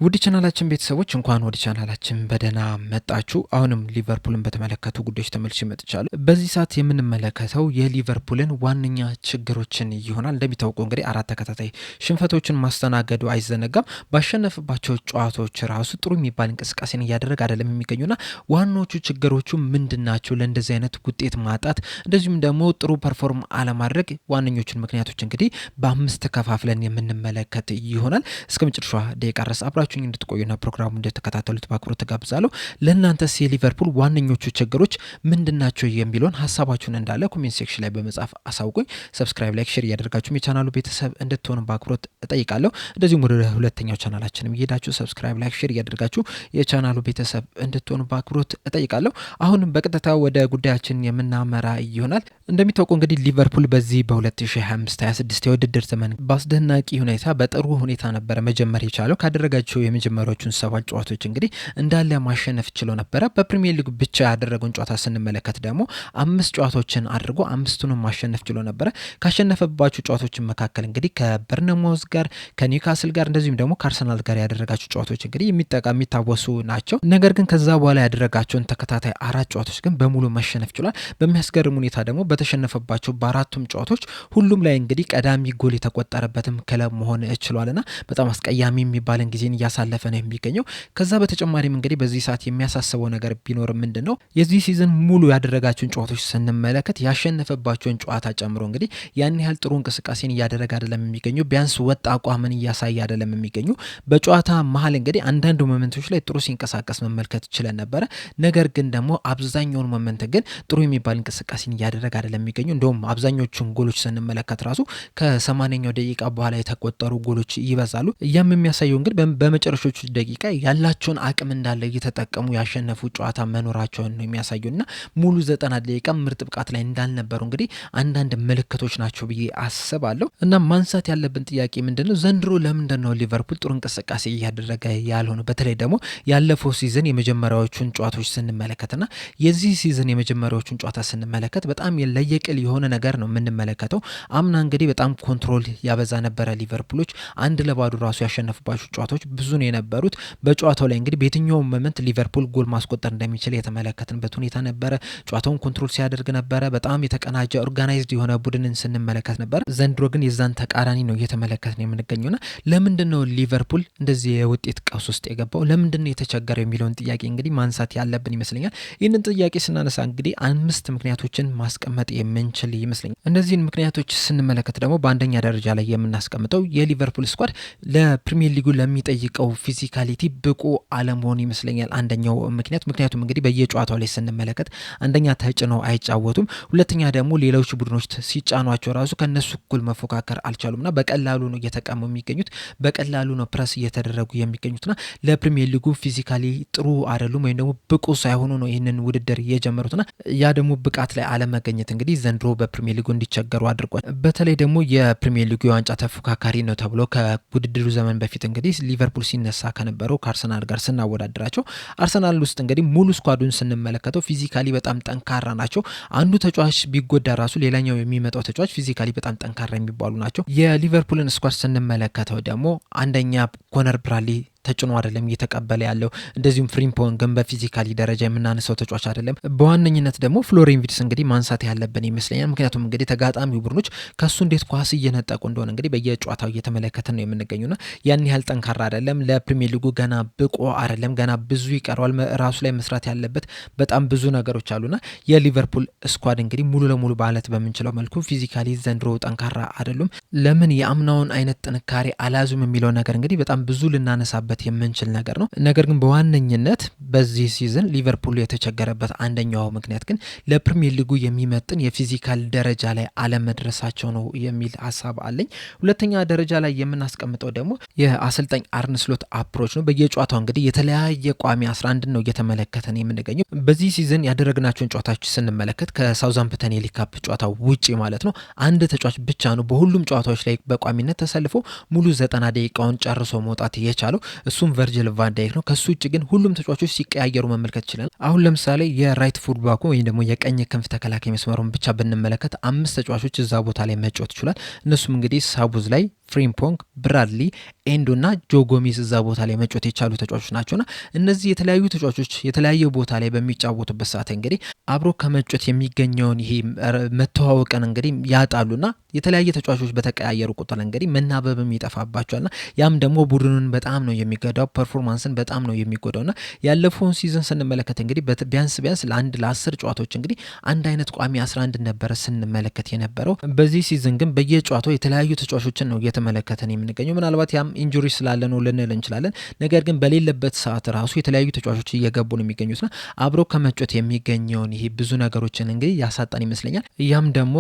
ውድ ቻናላችን ቤተሰቦች እንኳን ወደ ቻናላችን በደህና መጣችሁ። አሁንም ሊቨርፑልን በተመለከቱ ጉዳዮች ተመልሼ መጥቻለሁ። በዚህ ሰዓት የምንመለከተው የሊቨርፑልን ዋነኛ ችግሮችን ይሆናል። እንደሚታወቀው እንግዲህ 4 ተከታታይ ሽንፈቶችን ማስተናገዱ አይዘነጋም። ባሸነፈባቸው ጨዋታዎች ራሱ ጥሩ የሚባል እንቅስቃሴን እያደረገ አይደለም የሚገኙና ዋናዎቹ ችግሮቹ ምንድናቸው? ለእንደዚህ አይነት ውጤት ማጣት እንደዚሁም ደግሞ ጥሩ ፐርፎርም አለማድረግ ዋነኞቹን ምክንያቶች እንግዲህ በ5 ከፋፍለን የምንመለከት ይሆናል። እስከ መጨረሻ ደቂቃ ድረስ አብራችሁ እንድትቆዩና ፕሮግራሙ እንድትከታተሉት በአክብሮት ተጋብዛለሁ። ለእናንተስ የሊቨርፑል ዋነኞቹ ችግሮች ምንድናቸው የሚለውን ሀሳባችሁን እንዳለ ኮሜንት ሴክሽን ላይ በመጻፍ አሳውቁኝ። ሰብስክራይብ፣ ላይክ፣ ሼር እያደረጋችሁ የቻናሉ ቤተሰብ እንድትሆኑ በአክብሮት እጠይቃለሁ። እንደዚሁም ወደ ሁለተኛው ቻናላችንም እየሄዳችሁ ሰብስክራይብ፣ ላይክ፣ ሼር እያደረጋችሁ የቻናሉ ቤተሰብ እንድትሆኑ በአክብሮት እጠይቃለሁ። አሁንም በቀጥታ ወደ ጉዳያችን የምናመራ ይሆናል። እንደሚታወቀው እንግዲህ ሊቨርፑል በዚህ በ2025/26 የውድድር ዘመን በአስደናቂ ሁኔታ በጥሩ ሁኔታ ነበረ መጀመር የቻለው። ካደረጋቸው የመጀመሪያዎቹን 7 ጨዋታዎች እንግዲህ እንዳለ ማሸነፍ ችሎ ነበረ። በፕሪሚየር ሊግ ብቻ ያደረገውን ጨዋታ ስንመለከት ደግሞ 5 ጨዋታዎችን አድርጎ 5ቱንም ማሸነፍ ችሎ ነበረ። ካሸነፈባቸው ጨዋታዎችን መካከል እንግዲህ ከበርነማውዝ ጋር፣ ከኒውካስል ጋር እንደዚሁም ደግሞ ከአርሰናል ጋር ያደረጋቸው ጨዋታዎች እንግዲህ የሚታወሱ ናቸው። ነገር ግን ከዛ በኋላ ያደረጋቸውን ተከታታይ 4 ጨዋታዎች ግን በሙሉ መሸነፍ ችሏል። በሚያስገርም ሁኔታ ደግሞ በተሸነፈባቸው በ4ቱም ጨዋታዎች ሁሉም ላይ እንግዲህ ቀዳሚ ጎል የተቆጠረበትም ክለብ መሆን ችሏልና በጣም አስቀያሚ የሚባልን ጊዜን እያሳለፈ ነው የሚገኘው። ከዛ በተጨማሪም እንግዲህ በዚህ ሰዓት የሚያሳስበው ነገር ቢኖር ምንድን ነው የዚህ ሲዝን ሙሉ ያደረጋቸውን ጨዋታዎች ስንመለከት ያሸነፈባቸውን ጨዋታ ጨምሮ እንግዲህ ያን ያህል ጥሩ እንቅስቃሴን እያደረገ አይደለም የሚገኘው። ቢያንስ ወጥ አቋምን እያሳየ አይደለም የሚገኘው። በጨዋታ መሀል እንግዲህ አንዳንድ ሞመንቶች ላይ ጥሩ ሲንቀሳቀስ መመልከት ችለን ነበረ። ነገር ግን ደግሞ አብዛኛውን ሞመንት ግን ጥሩ የሚባል እንቅስቃሴን እያደረገ አይደለም የሚገኘው። እንደውም አብዛኞቹን ጎሎች ስንመለከት ራሱ ከ80ኛው ደቂቃ በኋላ የተቆጠሩ ጎሎች ይበዛሉ። ያም የሚያሳየው እንግዲህ በመጨረሻዎቹ ደቂቃ ያላቸውን አቅም እንዳለ እየተጠቀሙ ያሸነፉ ጨዋታ መኖራቸውን ነው የሚያሳዩና ሙሉ 90 ደቂቃ ምርጥ ብቃት ላይ እንዳልነበሩ እንግዲህ አንዳንድ ምልክቶች ናቸው ብዬ አስባለሁ። እና ማንሳት ያለብን ጥያቄ ምንድነው ዘንድሮ ለምንድን ነው ሊቨርፑል ጥሩ እንቅስቃሴ እያደረገ ያልሆነው? በተለይ ደግሞ ያለፈው ሲዝን የመጀመሪያዎቹን ጨዋታዎች ስንመለከትና የዚህ ሲዝን የመጀመሪያዎቹን ጨዋታ ስንመለከት በጣም ለየቅል የሆነ ነገር ነው የምንመለከተው። አምና እንግዲህ በጣም ኮንትሮል ያበዛ ነበረ ሊቨርፑሎች 1-0 ራሱ ያሸነፉባቸው ጨዋታዎች ብዙ ነው የነበሩት። በጨዋታው ላይ እንግዲህ በየትኛውም ሞመንት ሊቨርፑል ጎል ማስቆጠር እንደሚችል የተመለከትንበት ሁኔታ ነበረ። ጨዋታውን ኮንትሮል ሲያደርግ ነበረ። በጣም የተቀናጀ ኦርጋናይዝድ የሆነ ቡድንን ስንመለከት ነበር። ዘንድሮ ግን የዛን ተቃራኒ ነው እየተመለከትን የምንገኘውና ለምንድን ነው ሊቨርፑል እንደዚህ የውጤት ቀውስ ውስጥ የገባው? ለምንድን ነው የተቸገረው የሚለውን ጥያቄ እንግዲህ ማንሳት ያለብን ይመስለኛል። ይህንን ጥያቄ ስናነሳ እንግዲህ 5 ምክንያቶችን ማስቀመጥ የምንችል ይመስለኛል። እነዚህን ምክንያቶች ስንመለከት ደግሞ በአንደኛ ደረጃ ላይ የምናስቀምጠው የሊቨርፑል ስኳድ ለፕሪሚየር ሊጉ ለሚጠይቀው ፊዚካሊቲ ብቁ አለመሆን ይመስለኛል አንደኛው ምክንያት። ምክንያቱም እንግዲህ በየጨዋታው ላይ ስንመለከት አንደኛ ተጭነው አይጫወቱም፣ ሁለተኛ ደግሞ ሌሎች ቡድኖች ሲጫኗቸው ራሱ ከነሱ እኩል መፎካከር አልቻሉምና በቀላሉ ነው እየተቀሙ የሚገኙት፣ በቀላሉ ነው ፕረስ እየተደረጉ የሚገኙትና ለፕሪሚየር ሊጉ ፊዚካሊ ጥሩ አይደሉም ወይም ደግሞ ብቁ ሳይሆኑ ነው ይህንን ውድድር የጀመሩትና ያ ደግሞ ብቃት ላይ አለመገኘት እንግዲህ ዘንድሮ በፕሪሚየር ሊጉ እንዲቸገሩ አድርጓል። በተለይ ደግሞ የፕሪሚየር ሊጉ የዋንጫ ተፎካካሪ ነው ተብሎ ከውድድሩ ዘመን በፊት እንግዲህ ሊቨርፑል ሲነሳ ከነበረው ከአርሰናል ጋር ስናወዳድራቸው አርሰናል ውስጥ እንግዲህ ሙሉ ስኳዱን ስንመለከተው ፊዚካሊ በጣም ጠንካራ ናቸው። አንዱ ተጫዋች ቢጎዳ ራሱ ሌላኛው የሚመጣው ተጫዋች ፊዚካሊ በጣም ጠንካራ የሚባሉ ናቸው። የሊቨርፑልን ስኳድ ስንመለከተው ደግሞ አንደኛ ኮነር ብራድሊ ተጭኖ አይደለም እየተቀበለ ያለው። እንደዚሁም ፍሪምፖን ግን በፊዚካሊ ደረጃ የምናነሳው ተጫዋች አይደለም። በዋነኝነት ደግሞ ፍሎሪን ቪርትዝ እንግዲህ ማንሳት ያለብን ይመስለኛል። ምክንያቱም እንግዲህ ተጋጣሚ ቡድኖች ከሱ እንዴት ኳስ እየነጠቁ እንደሆነ እንግዲህ በየጨዋታው እየተመለከትን ነው የምንገኙና ያን ያህል ጠንካራ አይደለም። ለፕሪሚየር ሊጉ ገና ብቁ አይደለም። ገና ብዙ ይቀረዋል። ራሱ ላይ መስራት ያለበት በጣም ብዙ ነገሮች አሉና የሊቨርፑል ስኳድ እንግዲህ ሙሉ ለሙሉ ማለት በምንችለው መልኩ ፊዚካሊ ዘንድሮ ጠንካራ አይደሉም። ለምን የአምናውን አይነት ጥንካሬ አላዙም የሚለው ነገር እንግዲህ በጣም ብዙ ልናነሳበት የምንችል ነገር ነው። ነገር ግን በዋነኝነት በዚህ ሲዝን ሊቨርፑል የተቸገረበት አንደኛው ምክንያት ግን ለፕሪሚየር ሊጉ የሚመጥን የፊዚካል ደረጃ ላይ አለመድረሳቸው ነው የሚል ሀሳብ አለኝ። ሁለተኛ ደረጃ ላይ የምናስቀምጠው ደግሞ የአሰልጣኝ አርነ ስሎት አፕሮች ነው። በየጨዋታው እንግዲህ የተለያየ ቋሚ 11 ነው እየተመለከተን የምንገኘው። በዚህ ሲዝን ያደረግናቸውን ጨዋታዎች ስንመለከት ከሳውዛምፕተን የሊግ ካፕ ጨዋታ ውጪ ማለት ነው አንድ ተጫዋች ብቻ ነው በሁሉም ጨዋታዎች ላይ በቋሚነት ተሰልፎ ሙሉ 90 ደቂቃውን ጨርሶ መውጣት የቻለው። እሱም ቨርጅል ቫን ዳይክ ነው። ከሱ ውጭ ግን ሁሉም ተጫዋቾች ሲቀያየሩ መመልከት ይችላል። አሁን ለምሳሌ የራይት ፉልባኩ ወይም ደግሞ የቀኝ ክንፍ ተከላካይ መስመሩን ብቻ ብንመለከት 5 ተጫዋቾች እዛ ቦታ ላይ መጫወት ይችላል። እነሱም እንግዲህ ሳቡዝ ላይ ፍሪምፖንግ፣ ብራድሊ ኤንዶ እና ጆ ጎሜዝ እዛ ቦታ ላይ መጫወት የቻሉ ተጫዋቾች ናቸውና እነዚህ የተለያዩ ተጫዋቾች የተለያየ ቦታ ላይ በሚጫወቱበት ሰዓት እንግዲህ አብሮ ከመጫወት የሚገኘውን ይሄ መተዋወቅን እንግዲህ ያጣሉና የተለያየ ተጫዋቾች በተቀያየሩ ቁጥር እንግዲህ መናበብም ይጠፋባቸዋልና ያም ደግሞ ቡድኑን በጣም ነው የሚጎዳው፣ ፐርፎርማንስን በጣም ነው የሚጎዳውና ያለፈውን ሲዝን ስንመለከት እንግዲህ ቢያንስ ለ10 ጨዋታዎች እንግዲህ አንድ አይነት ቋሚ 11 ነበረ ስንመለከት የነበረው። በዚህ ሲዝን ግን በየጨዋታው የተለያዩ ተጫዋቾችን ነው እየተመለከተን የምንገኘው። ምናልባት ያም ኢንጁሪ ስላለ ነው ልንል እንችላለን። ነገር ግን በሌለበት ሰዓት ራሱ የተለያዩ ተጫዋቾች እየገቡ ነው የሚገኙትና አብሮ ከመጫወት የሚገኘውን ይሄ ብዙ ነገሮችን እንግዲህ ያሳጣን ይመስለኛል። ያም ደግሞ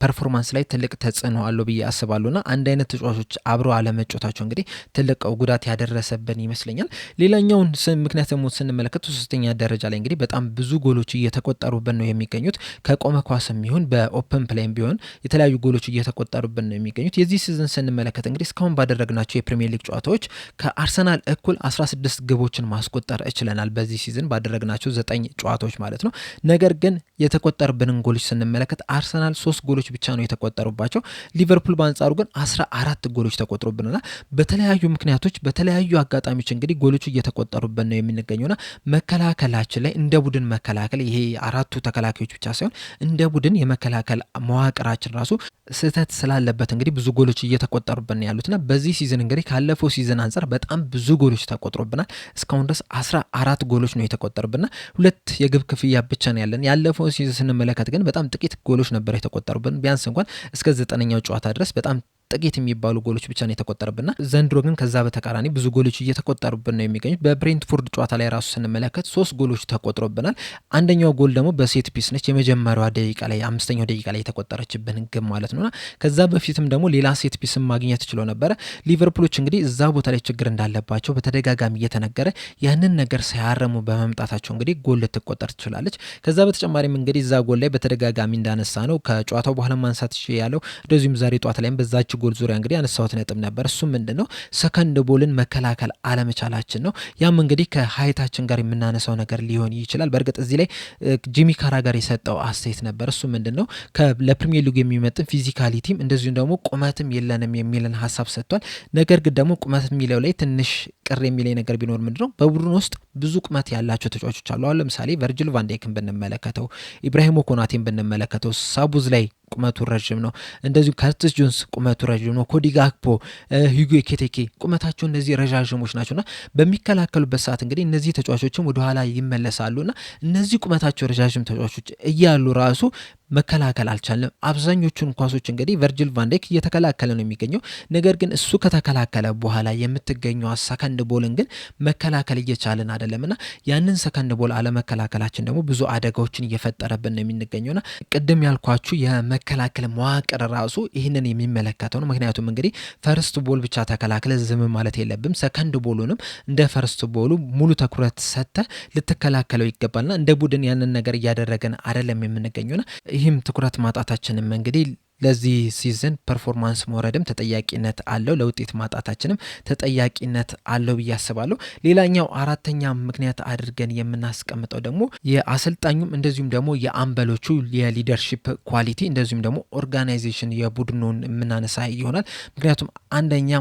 ፐርፎርማንስ ላይ ትልቅ ተጽዕኖ አለው ብዬ አስባለሁና አንድ አይነት ተጫዋቾች አብሮ አለመጫወታቸው እንግዲህ ትልቅ ጉዳት ያደረሰብን ይመስለኛል። ሌላኛውን ምክንያት ደግሞ ስንመለከት ሶስተኛ ደረጃ ላይ እንግዲህ በጣም ብዙ ጎሎች እየተቆጠሩብን ነው የሚገኙት። ከቆመ ኳስም ይሁን በኦፕን ፕሌይም ቢሆን የተለያዩ ጎሎች እየተቆጠሩብን ነው የሚገኙት። የዚህ ሲዝን ስንመለከት እንግዲህ እስካሁን ባደረግናቸው የፕሪሚየር ሊግ ጨዋታዎች ከአርሰናል እኩል 16 ግቦችን ማስቆጠር እችለናል። በዚህ ሲዝን ባደረግናቸው 9 ጨዋታዎች ማለት ነው። ነገር ግን የተቆጠሩብንን ጎሎች ስንመለከት አርሰናል 3 ጎሎች ብቻ ነው የተቆጠሩባቸው። ሊቨርፑል በአንጻሩ ግን 14 ጎሎች ተቆጥሮብናል። በተለያዩ ምክንያቶች በተለያዩ አጋጣሚዎች እንግዲህ ጎሎቹ እየተቆጠሩብን ነው የምንገኘውና መከላከላችን ላይ እንደ ቡድን መከላከል ይሄ አራቱ ተከላካዮች ብቻ ሳይሆን እንደ ቡድን የመከላከል መዋቅራችን ራሱ ስህተት ስላለበት እንግዲህ ብዙ ጎሎች እየተቆጠሩብን ያሉትና በዚህ ሲዝን እንግዲህ ካለፈው ሲዝን አንጻር በጣም ብዙ ጎሎች ተቆጥሮብናል። እስካሁን ድረስ 14 ጎሎች ነው የተቆጠሩብና 2 የግብ ክፍያ ብቻ ነው ያለን። ያለፈው ሲዝን ስንመለከት ግን በጣም ጥቂት ጎሎች ነበር የተቆጠሩብን። ቢያንስ እንኳን እስከ 9ኛው ጨዋታ ድረስ በጣም ጥቂት የሚባሉ ጎሎች ብቻ ነው የተቆጠረብና ዘንድሮ ግን ከዛ በተቃራኒ ብዙ ጎሎች እየተቆጠሩብን ነው የሚገኙት። በብሬንትፎርድ ጨዋታ ላይ ራሱ ስንመለከት 3 ጎሎች ተቆጥሮብናል። አንደኛው ጎል ደግሞ በሴት ፒስ ነች። የመጀመሪያዋ ደቂቃ ላይ 5ኛው ደቂቃ ላይ የተቆጠረችብን ግብ ማለት ነውና ከዛ በፊትም ደግሞ ሌላ ሴት ፒስ ማግኘት ችሎ ነበረ። ሊቨርፑሎች እንግዲህ እዛ ቦታ ላይ ችግር እንዳለባቸው በተደጋጋሚ እየተነገረ ያንን ነገር ሳያረሙ በመምጣታቸው እንግዲህ ጎል ልትቆጠር ትችላለች። ከዛ በተጨማሪም እንግዲህ እዛ ጎል ላይ በተደጋጋሚ እንዳነሳ ነው ከጨዋታው በኋላ ማንሳት ያለው እንደዚሁም ዛሬ ጨዋታ ላይም በዛች ጎል ዙሪያ እንግዲህ ያነሳሁት ነጥብ ነበር። እሱ ምንድነው ሰከንድ ቦልን መከላከል አለመቻላችን ነው። ያም እንግዲህ ከሀይታችን ጋር የምናነሳው ነገር ሊሆን ይችላል። በእርግጥ እዚህ ላይ ጂሚ ካራገር የሰጠው አስተያየት ነበር። እሱ ምንድነው ለፕሪሚየር ሊግ የሚመጥን ፊዚካሊቲም እንደዚሁም ደግሞ ቁመትም የለንም የሚልን ሀሳብ ሰጥቷል። ነገር ግን ደግሞ ቁመት የሚለው ላይ ትንሽ ቅር የሚለኝ ነገር ቢኖር ምንድነው በቡድን ውስጥ ብዙ ቁመት ያላቸው ተጫዋቾች አሉ። አሁን ለምሳሌ ቨርጅል ቫንዳይክን ብንመለከተው፣ ኢብራሂሞ ኮናቴን ብንመለከተው ሳቡዝ ላይ ቁመቱ ረጅም ነው። እንደዚሁ ከርቲስ ጆንስ ቁመቱ ረጅም ነው። ኮዲ ጋክፖ፣ ሂጎ ኤኪቲኬ ቁመታቸው እነዚህ ረዣዥሞች ናቸውና በሚከላከሉበት ሰዓት እንግዲህ እነዚህ ተጫዋቾችም ወደኋላ ይመለሳሉና እነዚህ ቁመታቸው ረዣዥም ተጫዋቾች እያሉ ራሱ መከላከል አልቻለም። አብዛኞቹን ኳሶች እንግዲህ ቨርጅል ቫንዳይክ እየተከላከለ ነው የሚገኘው። ነገር ግን እሱ ከተከላከለ በኋላ የምትገኘው ሰከንድ ቦልን ግን መከላከል እየቻለን አይደለምና ያንን ሰከንድ ቦል አለመከላከላችን ደግሞ ብዙ አደጋዎችን እየፈጠረብን ነው የሚገኘውና ቅድም ያልኳችሁ የመከላከል መዋቅር ራሱ ይህንን የሚመለከተው ነው። ምክንያቱም እንግዲህ ፈርስት ቦል ብቻ ተከላክለ ዝም ማለት የለብም። ሰከንድ ቦሉንም እንደ ፈርስት ቦሉ ሙሉ ትኩረት ሰጥተ ልትከላከለው ይገባልና እንደ ቡድን ያንን ነገር እያደረገን አይደለም የምንገኘውና ይህም ትኩረት ማጣታችንም እንግዲህ ለዚህ ሲዝን ፐርፎርማንስ መውረድም ተጠያቂነት አለው፣ ለውጤት ማጣታችንም ተጠያቂነት አለው ብዬ አስባለሁ። ሌላኛው አራተኛ ምክንያት አድርገን የምናስቀምጠው ደግሞ የአሰልጣኙም እንደዚሁም ደግሞ የአምበሎቹ የሊደርሺፕ ኳሊቲ እንደዚሁም ደግሞ ኦርጋናይዜሽን የቡድኑን የምናነሳ ይሆናል። ምክንያቱም አንደኛ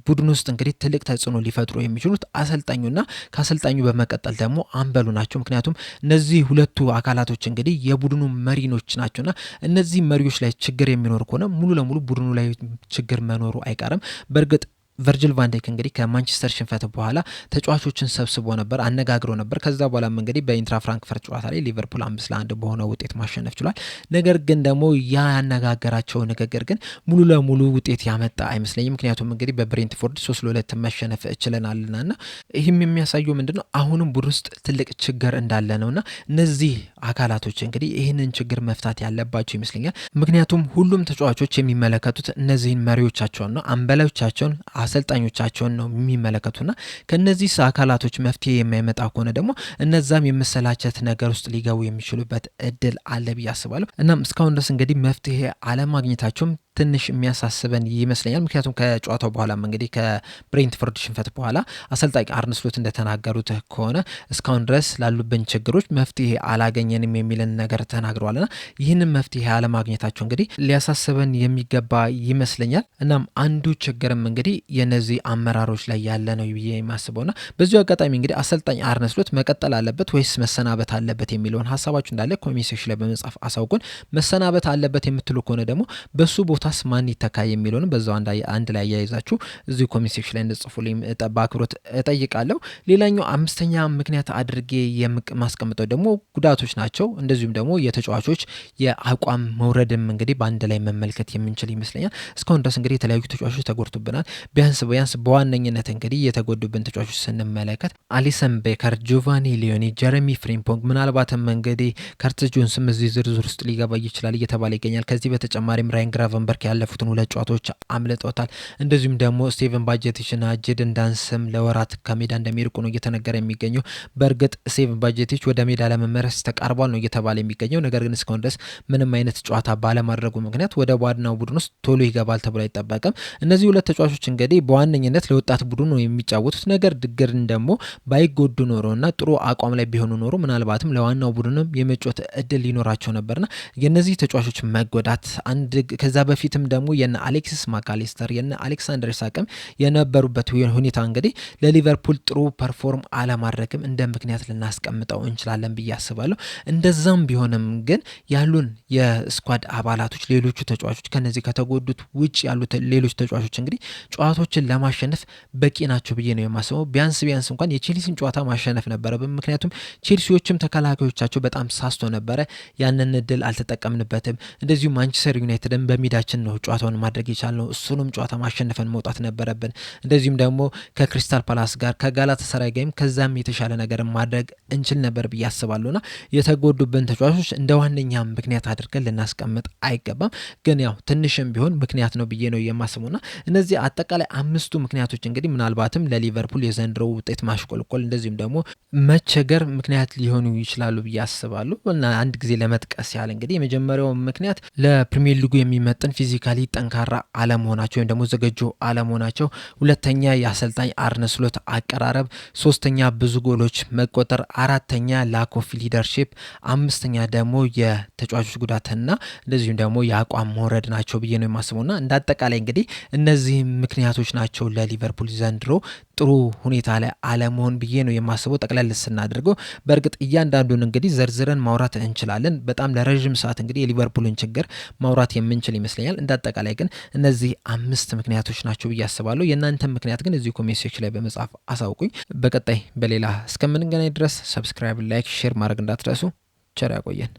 ቡድን ውስጥ እንግዲህ ትልቅ ተጽዕኖ ሊፈጥሩ የሚችሉት አሰልጣኙና ከአሰልጣኙ በመቀጠል ደግሞ አምበሉ ናቸው። ምክንያቱም እነዚህ ሁለቱ አካላቶች እንግዲህ የቡድኑ መሪኖች ናቸውና እነዚህ መሪዎች ላይ ችግር የሚኖር ከሆነ ሙሉ ለሙሉ ቡድኑ ላይ ችግር መኖሩ አይቀርም። በእርግጥ ቨርጅል ቫንዳይክ እንግዲህ ከማንቸስተር ሽንፈት በኋላ ተጫዋቾችን ሰብስቦ ነበር፣ አነጋግሮ ነበር። ከዛ በኋላም እንግዲህ በኢንትራ ፍራንክፈርት ጨዋታ ላይ ሊቨርፑል 5-1 በሆነ ውጤት ማሸነፍ ችሏል። ነገር ግን ደግሞ ያነጋገራቸው ንግግር ግን ሙሉ ለሙሉ ውጤት ያመጣ አይመስለኝም። ምክንያቱም እንግዲህ በብሬንትፎርድ 3-2 መሸነፍ ችለናልና ይህም የሚያሳየው ምንድነው አሁንም ቡድን ውስጥ ትልቅ ችግር እንዳለ ነውና እነዚህ አካላቶች እንግዲህ ይህንን ችግር መፍታት ያለባቸው ይመስለኛል። ምክንያቱም ሁሉም ተጫዋቾች የሚመለከቱት እነዚህን መሪዎቻቸውን ነው፣ አምበሎቻቸውን አሰልጣኞቻቸውን ነው የሚመለከቱና ከነዚህ አካላቶች መፍትሄ የማይመጣ ከሆነ ደግሞ እነዛም የመሰላቸት ነገር ውስጥ ሊገቡ የሚችሉበት እድል አለ ብዬ አስባለሁ። እናም እስካሁን ድረስ እንግዲህ መፍትሄ አለማግኘታቸውም ትንሽ የሚያሳስበን ይመስለኛል። ምክንያቱም ከጨዋታው በኋላም እንግዲህ ከብሬንትፎርድ ሽንፈት በኋላ አሰልጣኝ አርነ ስሎት እንደተናገሩት ከሆነ እስካሁን ድረስ ላሉብን ችግሮች መፍትሄ አላገኘንም የሚልን ነገር ተናግረዋልና ይህንን መፍትሄ አለማግኘታቸው እንግዲህ ሊያሳስበን የሚገባ ይመስለኛል። እናም አንዱ ችግርም እንግዲህ የነዚህ አመራሮች ላይ ያለ ነው ብዬ የማስበውና በዚሁ አጋጣሚ እንግዲህ አሰልጣኝ አርነ ስሎት መቀጠል አለበት ወይስ መሰናበት አለበት የሚለውን ሀሳባችሁ እንዳለ ኮሜንት ሴክሽን ላይ በመጻፍ አሳውቁን። መሰናበት አለበት የምትሉ ከሆነ ደግሞ በሱ ቦታስ ማን ይተካ የሚለውንም በዛው አንድ ላይ አያይዛችሁ እዚሁ ኮሜንት ሴክሽን ላይ እንድጽፉልኝ በአክብሮት እጠይቃለሁ። ሌላኛው አምስተኛ ምክንያት አድርጌ የማስቀምጠው ደግሞ ጉዳቶች ናቸው። እንደዚሁም ደግሞ የተጫዋቾች የአቋም መውረድም እንግዲህ በአንድ ላይ መመልከት የምንችል ይመስለኛል። እስካሁን ድረስ እንግዲህ የተለያዩ ተጫዋቾች ተጎድቶብናል። ቢያንስ በዋነኝነት እንግዲህ የተጎዱብን ተጫዋቾች ስንመለከት አሊሰን ቤከር፣ ጆቫኒ ሊዮኒ፣ ጀረሚ ፍሪምፖንግ ምናልባትም እንግዲህ ከርቲስ ጆንስም እዚህ ዝርዝር ውስጥ ሊገባ ይችላል እየተባለ ይገኛል። ከዚህ በተጨማሪም ራያን ግራቨንበርክ ያለፉትን 2 ጨዋታዎች አምልጦታል። እንደዚሁም ደግሞ ስቴቨን ባጀቲችና ጄደን ዳንስም ለወራት ከሜዳ እንደሚርቁ ነው እየተነገረ የሚገኘው። በእርግጥ ስቴቨን ባጀቲች ወደ ሜዳ ለመመለስ ተቃርቧል ነው እየተባለ የሚገኘው። ነገር ግን እስካሁን ድረስ ምንም አይነት ጨዋታ ባለማድረጉ ምክንያት ወደ ዋናው ቡድን ውስጥ ቶሎ ይገባል ተብሎ አይጠበቅም። እነዚህ 2 ተጫዋቾች እንግዲህ በዋነኝነት ለወጣት ቡድን ነው የሚጫወቱት። ነገር ግን ደግሞ ባይጎዱ ኖሮና ጥሩ አቋም ላይ ቢሆኑ ኖሮ ምናልባትም ለዋናው ቡድንም የመጫወት እድል ሊኖራቸው ነበርና የነዚህ ተጫዋቾች መጎዳት ከዛ በፊትም ደግሞ የነ አሌክሲስ ማካሊስተር የነ አሌክሳንደር ኢሳቅም የነበሩበት ሁኔታ እንግዲህ ለሊቨርፑል ጥሩ ፐርፎርም አለማድረግም እንደ ምክንያት ልናስቀምጠው እንችላለን ብዬ አስባለሁ። እንደዛም ቢሆንም ግን ያሉን የስኳድ አባላቶች ሌሎቹ ተጫዋቾች ከነዚህ ከተጎዱት ውጭ ያሉት ሌሎች ተጫዋቾች እንግዲህ ጨዋታዎችን ለማሸነፍ በቂ ናቸው ብዬ ነው የማስበው። ቢያንስ እንኳን የቼልሲን ጨዋታ ማሸነፍ ነበረብን። ምክንያቱም ቼልሲዎችም ተከላካዮቻቸው በጣም ሳስቶ ነበረ፣ ያንን እድል አልተጠቀምንበትም። እንደዚሁ ማንቸስተር ዩናይትድን በሜዳችን ነው ጨዋታውን ማድረግ የቻልነው፣ እሱንም ጨዋታ ማሸነፈን መውጣት ነበረብን። እንደዚሁም ደግሞ ከክሪስታል ፓላስ ጋር ከጋላታሳራይ ጋርም ከዛም የተሻለ ነገር ማድረግ እንችል ነበር ብዬ አስባለሁና የተጎዱብን ተጫዋቾች እንደ ዋነኛ ምክንያት አድርገን ልናስቀምጥ አይገባም። ግን ያው ትንሽም ቢሆን ምክንያት ነው ብዬ ነው የማስበውና እነዚህ አጠቃላይ 5ቱ ምክንያቶች እንግዲህ ምናልባትም ለሊቨርፑል የዘንድሮ ውጤት ማሽቆልቆል እንደዚሁም ደግሞ መቸገር ምክንያት ሊሆኑ ይችላሉ ብዬ አስባለሁ። እና አንድ ጊዜ ለመጥቀስ ያህል እንግዲህ የመጀመሪያው ምክንያት ለፕሪሚየር ሊጉ የሚመጥን ፊዚካሊ ጠንካራ አለመሆናቸው ወይም ደግሞ ዝግጁ አለመሆናቸው፣ ሁለተኛ የአሰልጣኝ አርነ ስሎት አቀራረብ፣ ሶስተኛ ብዙ ጎሎች መቆጠር፣ አራተኛ ላክ ኦፍ ሊደርሺፕ፣ አምስተኛ ደግሞ የተጫዋቾች ጉዳትና እንደዚሁም ደግሞ የአቋም መውረድ ናቸው ብዬ ነው የማስበውና እንደ አጠቃላይ እንግዲህ እነዚህ ምክንያቶች ናቸው ለሊቨርፑል ዘንድሮ ጥሩ ሁኔታ ላይ አለመሆን ብዬ ነው የማስበው። ጠቅለል ስናደርገው በእርግጥ እያንዳንዱን እንግዲህ ዘርዝረን ማውራት እንችላለን። በጣም ለረዥም ሰዓት እንግዲህ የሊቨርፑልን ችግር ማውራት የምንችል ይመስለኛል። እንደ አጠቃላይ ግን እነዚህ 5 ምክንያቶች ናቸው ብዬ አስባለሁ። የእናንተን ምክንያት ግን እዚሁ ኮሜንት ሴክሽን ላይ በመጻፍ አሳውቁኝ። በቀጣይ በሌላ እስከምንገናኝ ድረስ ሰብስክራይብ፣ ላይክ፣ ሼር ማድረግ እንዳትረሱ። ቸር ያቆየን።